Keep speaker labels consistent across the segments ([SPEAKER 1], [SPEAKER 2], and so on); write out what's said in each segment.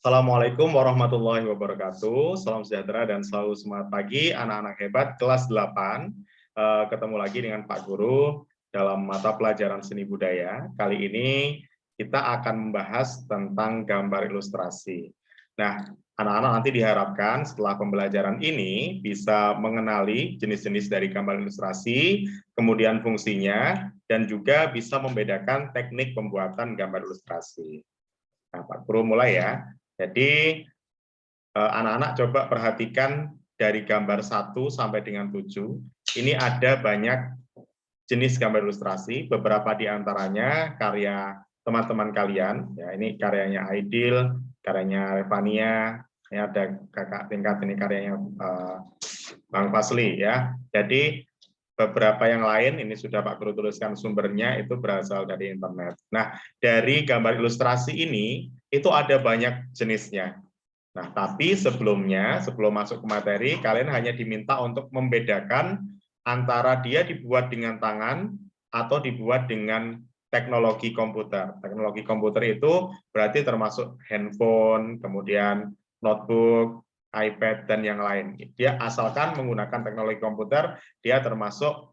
[SPEAKER 1] Assalamualaikum warahmatullahi wabarakatuh. Salam sejahtera dan selalu semangat pagi anak-anak hebat kelas 8. Ketemu lagi dengan Pak Guru dalam mata pelajaran seni budaya. Kali ini kita akan membahas tentang gambar ilustrasi. Nah, anak-anak nanti diharapkan setelah pembelajaran ini bisa mengenali jenis-jenis dari gambar ilustrasi, kemudian fungsinya, dan juga bisa membedakan teknik pembuatan gambar ilustrasi. Nah, Pak Guru mulai ya. Jadi anak-anak coba perhatikan dari gambar 1 sampai dengan 7. Ini ada banyak jenis gambar ilustrasi, beberapa di antaranya karya teman-teman kalian. Ya, ini karyanya Aidil, karyanya Revania, ini ada kakak tingkat ini karyanya Bang Fasli ya. Jadi beberapa yang lain ini sudah Pak Guru tuliskan sumbernya itu berasal dari internet. Nah, dari gambar ilustrasi ini itu ada banyak jenisnya. Nah, tapi sebelumnya, sebelum masuk ke materi, kalian hanya diminta untuk membedakan antara dia dibuat dengan tangan atau dibuat dengan teknologi komputer. Teknologi komputer itu berarti termasuk handphone, kemudian notebook, iPad, dan yang lain. Dia asalkan menggunakan teknologi komputer, dia termasuk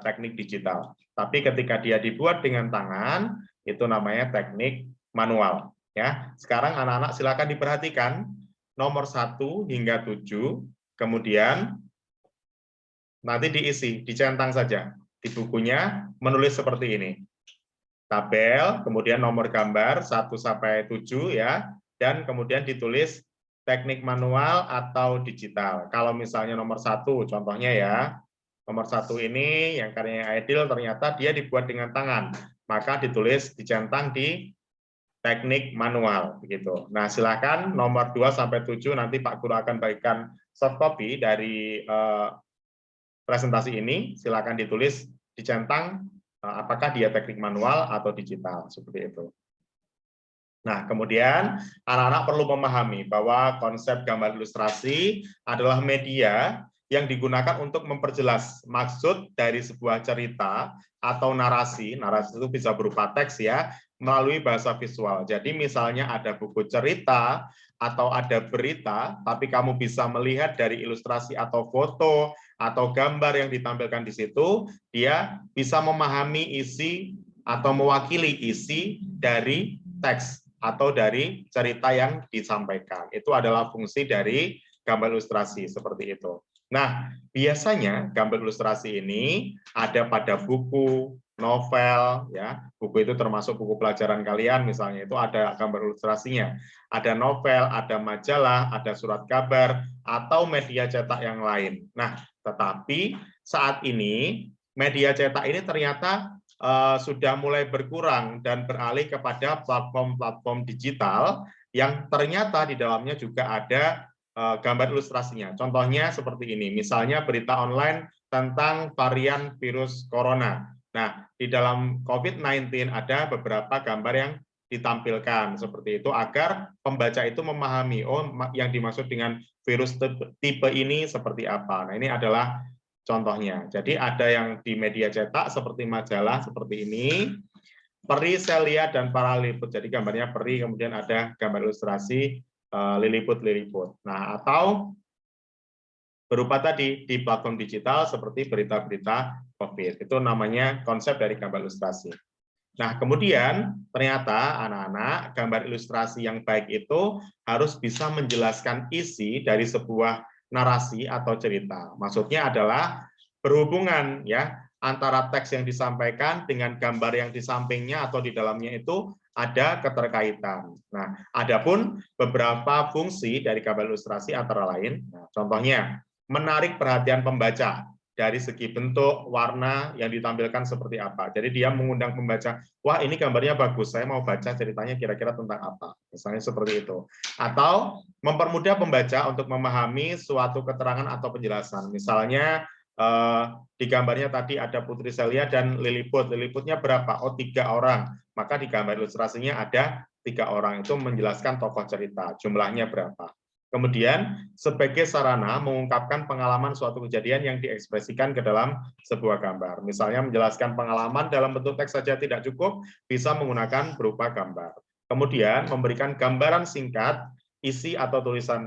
[SPEAKER 1] teknik digital. Tapi ketika dia dibuat dengan tangan, itu namanya teknik manual. Ya, sekarang anak-anak silakan diperhatikan nomor 1 hingga 7, kemudian nanti diisi, dicentang saja. Di bukunya menulis seperti ini. Tabel, kemudian nomor gambar 1 sampai 7 ya, dan kemudian ditulis teknik manual atau digital. Kalau misalnya nomor 1, contohnya ya, nomor 1 ini yang karyanya Aidil ternyata dia dibuat dengan tangan, maka ditulis dicentang di teknik manual begitu. Nah, silakan nomor 2 sampai 7 nanti Pak Guru akan bagikan soft copy dari presentasi ini, silakan ditulis dicentang apakah dia teknik manual atau digital seperti itu. Nah, kemudian anak-anak perlu memahami bahwa konsep gambar ilustrasi adalah media yang digunakan untuk memperjelas maksud dari sebuah cerita atau narasi. Narasi itu bisa berupa teks ya, melalui bahasa visual. Jadi misalnya ada buku cerita atau ada berita, tapi kamu bisa melihat dari ilustrasi atau foto atau gambar yang ditampilkan di situ, dia bisa memahami isi atau mewakili isi dari teks atau dari cerita yang disampaikan. Itu adalah fungsi dari gambar ilustrasi seperti itu. Nah, biasanya gambar ilustrasi ini ada pada buku, novel, ya. Buku itu termasuk buku pelajaran kalian, misalnya itu ada gambar ilustrasinya. Ada novel, ada majalah, ada surat kabar, atau media cetak yang lain. Nah, tetapi saat ini media cetak ini ternyata sudah mulai berkurang dan beralih kepada platform-platform digital yang ternyata di dalamnya juga ada gambar ilustrasinya. Contohnya seperti ini, misalnya berita online tentang varian virus corona. Nah, di dalam COVID-19 ada beberapa gambar yang ditampilkan seperti itu agar pembaca itu memahami, oh yang dimaksud dengan virus tipe ini seperti apa. Nah, ini adalah contohnya. Jadi ada yang di media cetak seperti majalah seperti ini, peri, Celia, dan para liliput. Jadi gambarnya peri, kemudian ada gambar ilustrasi liliput-liliput. Nah, atau berupa tadi di platform digital seperti berita-berita COVID. Itu namanya konsep dari gambar ilustrasi. Nah, kemudian ternyata anak-anak gambar ilustrasi yang baik itu harus bisa menjelaskan isi dari sebuah narasi atau cerita. Maksudnya adalah berhubungan ya antara teks yang disampaikan dengan gambar yang di sampingnya atau di dalamnya itu ada keterkaitan. Nah, adapun beberapa fungsi dari gambar ilustrasi antara lain, nah, contohnya menarik perhatian pembaca dari segi bentuk, warna yang ditampilkan seperti apa. Jadi dia mengundang pembaca, wah ini gambarnya bagus, saya mau baca ceritanya kira-kira tentang apa. Misalnya seperti itu. Atau mempermudah pembaca untuk memahami suatu keterangan atau penjelasan. Misalnya di gambarnya tadi ada Putri Celia dan Liliput. Liliputnya berapa? Oh 3 orang. Maka di gambar ilustrasinya ada 3 orang. Itu menjelaskan tokoh cerita. Jumlahnya berapa. Kemudian sebagai sarana mengungkapkan pengalaman suatu kejadian yang diekspresikan ke dalam sebuah gambar. Misalnya menjelaskan pengalaman dalam bentuk teks saja tidak cukup, bisa menggunakan berupa gambar. kemudian memberikan gambaran singkat, isi atau tulisan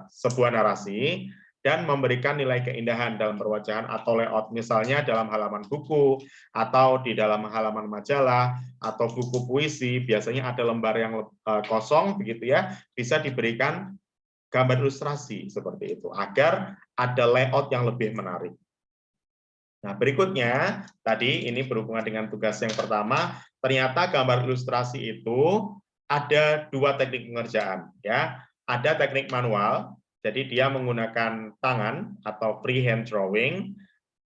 [SPEAKER 1] sebuah narasi, dan memberikan nilai keindahan dalam perwajahan atau layout, misalnya dalam halaman buku, atau di dalam halaman majalah, atau buku puisi, biasanya ada lembar yang kosong, begitu ya, bisa diberikan gambar ilustrasi seperti itu, agar ada layout yang lebih menarik. Nah, berikutnya, tadi ini berhubungan dengan tugas yang pertama, ternyata gambar ilustrasi itu ada dua teknik pengerjaan, ya. Ada teknik manual, jadi dia menggunakan tangan atau freehand drawing,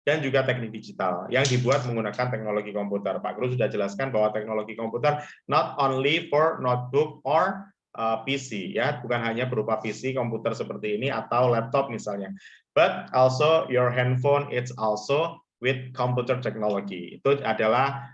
[SPEAKER 1] dan juga teknik digital yang dibuat menggunakan teknologi komputer. Pak Guru sudah jelaskan bahwa teknologi komputer not only for notebook or PC, ya, bukan hanya berupa PC komputer seperti ini atau laptop misalnya, but also your handphone, it's also with computer technology. Itu adalah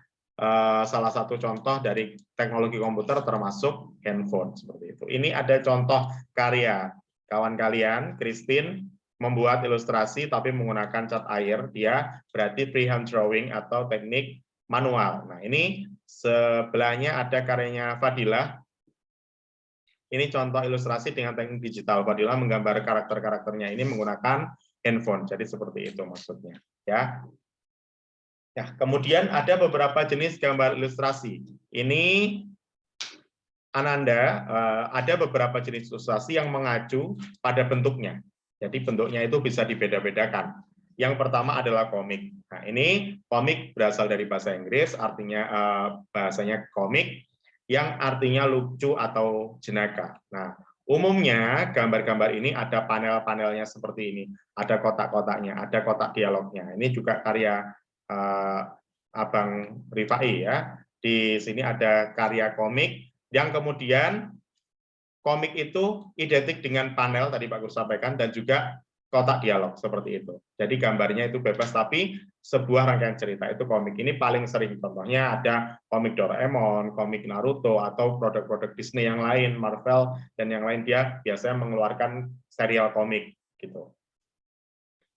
[SPEAKER 1] salah satu contoh dari teknologi komputer termasuk handphone seperti itu. Ini ada contoh karya kawan kalian, Christine, membuat ilustrasi tapi menggunakan cat air, dia berarti freehand drawing atau teknik manual. Nah, ini sebelahnya ada karyanya Fadilah. Ini contoh ilustrasi dengan teknik digital. Fadilah menggambar karakter-karakternya ini menggunakan handphone. Jadi seperti itu maksudnya, ya. Nah, kemudian ada beberapa jenis gambar ilustrasi. Ini Ananda, ada beberapa jenis ilustrasi yang mengacu pada bentuknya. Jadi bentuknya itu bisa dibeda-bedakan. Yang pertama adalah komik. Nah, ini komik berasal dari bahasa Inggris, artinya bahasanya komik, yang artinya lucu atau jenaka. Nah, umumnya gambar-gambar ini ada panel-panelnya seperti ini. Ada kotak-kotaknya, ada kotak dialognya. Ini juga karya Abang Rifai, ya. Di sini ada karya komik, yang kemudian komik itu identik dengan panel tadi Pak Guru sampaikan, dan juga kotak dialog seperti itu. Jadi gambarnya itu bebas, tapi sebuah rangkaian cerita itu komik. Ini paling sering, contohnya ada komik Doraemon, komik Naruto, atau produk-produk Disney yang lain, Marvel dan yang lain, dia biasanya mengeluarkan serial komik gitu.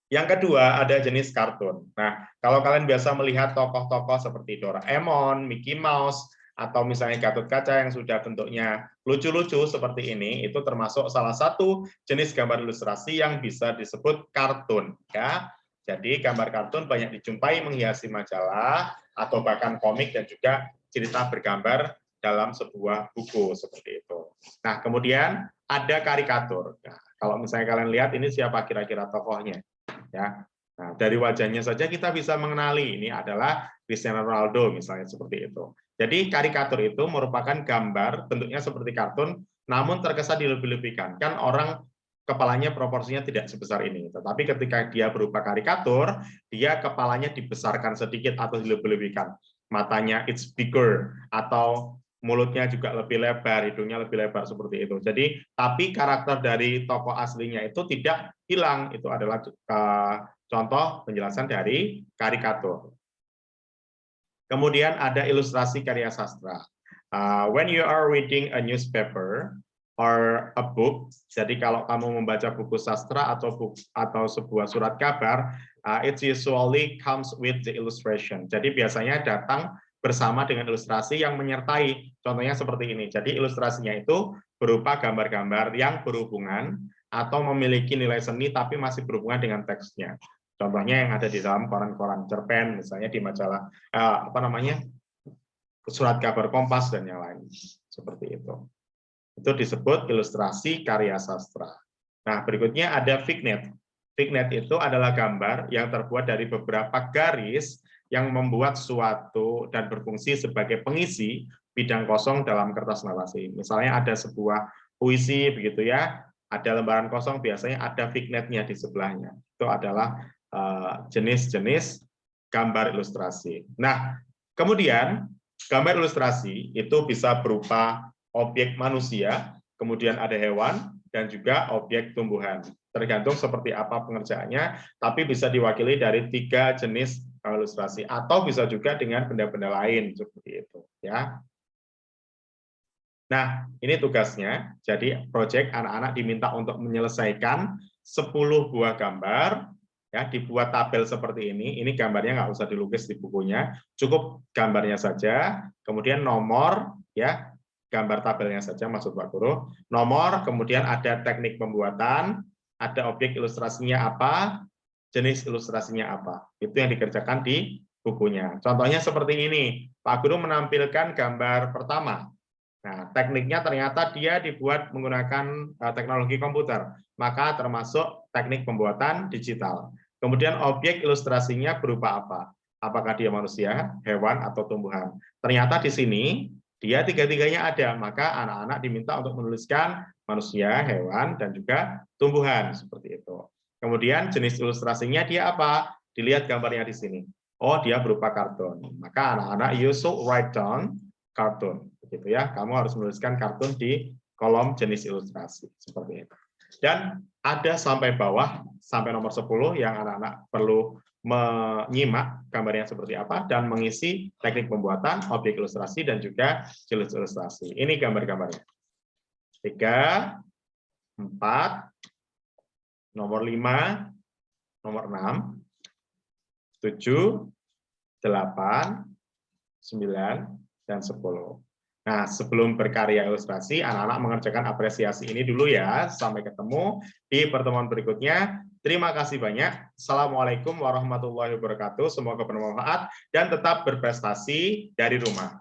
[SPEAKER 1] Yang kedua ada jenis kartun. Nah, kalau kalian biasa melihat tokoh-tokoh seperti Doraemon, Mickey Mouse, atau misalnya Gatot Kaca yang sudah bentuknya lucu-lucu seperti ini, itu termasuk salah satu jenis gambar ilustrasi yang bisa disebut kartun, ya. Jadi gambar kartun banyak dijumpai menghiasi majalah atau bahkan komik, dan juga cerita bergambar dalam sebuah buku seperti itu. Nah, kemudian ada karikatur. Nah, kalau misalnya kalian lihat ini siapa kira-kira tokohnya, ya. Nah, dari wajahnya saja kita bisa mengenali ini adalah Cristiano Ronaldo misalnya seperti itu. Jadi karikatur itu merupakan gambar bentuknya seperti kartun, namun terkesan dilebih-lebihkan. Kan orang kepalanya proporsinya tidak sebesar ini, tetapi ketika dia berupa karikatur, dia kepalanya dibesarkan sedikit atau dilebih-lebihkan. Matanya it's bigger, atau mulutnya juga lebih lebar, hidungnya lebih lebar seperti itu. Jadi, tapi karakter dari tokoh aslinya itu tidak hilang. Itu adalah contoh penjelasan dari karikatur. Kemudian ada ilustrasi karya sastra. When you are reading a newspaper or a book, jadi kalau kamu membaca buku sastra atau sebuah surat kabar, it usually comes with the illustration. Jadi biasanya datang bersama dengan ilustrasi yang menyertai. Contohnya seperti ini. Jadi ilustrasinya itu berupa gambar-gambar yang berhubungan atau memiliki nilai seni tapi masih berhubungan dengan teksnya. Contohnya yang ada di dalam koran-koran cerpen, misalnya di majalah surat kabar Kompas dan yang lain seperti itu. Itu disebut ilustrasi karya sastra. Nah, berikutnya ada vignette. Vignette itu adalah gambar yang terbuat dari beberapa garis yang membuat suatu dan berfungsi sebagai pengisi bidang kosong dalam kertas narasi. Misalnya ada sebuah puisi begitu ya, ada lembaran kosong, biasanya ada vignette-nya di sebelahnya. Itu adalah jenis-jenis gambar ilustrasi. Nah, kemudian gambar ilustrasi itu bisa berupa objek manusia, kemudian ada hewan, dan juga objek tumbuhan. Tergantung seperti apa pengerjaannya, tapi bisa diwakili dari 3 jenis ilustrasi, atau bisa juga dengan benda-benda lain seperti itu, ya. Nah, ini tugasnya. Jadi, proyek anak-anak diminta untuk menyelesaikan 10 buah gambar, ya, dibuat tabel seperti ini. Ini gambarnya nggak usah dilukis di bukunya, cukup gambarnya saja. Kemudian nomor, ya, gambar tabelnya saja maksud Pak Guru. Nomor, kemudian ada teknik pembuatan, ada objek ilustrasinya apa, jenis ilustrasinya apa. Itu yang dikerjakan di bukunya. Contohnya seperti ini. Pak Guru menampilkan gambar pertama. Nah, tekniknya ternyata dia dibuat menggunakan teknologi komputer, maka termasuk teknik pembuatan digital. Kemudian objek ilustrasinya berupa apa? Apakah dia manusia, hewan, atau tumbuhan? Ternyata di sini dia tiga-tiganya ada, maka anak-anak diminta untuk menuliskan manusia, hewan, dan juga tumbuhan seperti itu. Kemudian jenis ilustrasinya dia apa? Dilihat gambarnya di sini. Oh, dia berupa kartun. Maka anak-anak you should write down kartun, begitu ya. Kamu harus menuliskan kartun di kolom jenis ilustrasi seperti itu. Dan ada sampai bawah sampai nomor 10 yang anak-anak perlu menyimak gambarnya seperti apa dan mengisi teknik pembuatan, objek ilustrasi, dan juga jenis ilustrasi. Ini gambar-gambarnya. 3, 4, nomor 5, nomor 6, 7, 8, 9, dan 10. Nah, sebelum berkarya ilustrasi, anak-anak mengerjakan apresiasi ini dulu ya. Sampai ketemu di pertemuan berikutnya. Terima kasih banyak. Assalamualaikum warahmatullahi wabarakatuh. Semoga bermanfaat dan tetap berprestasi dari rumah.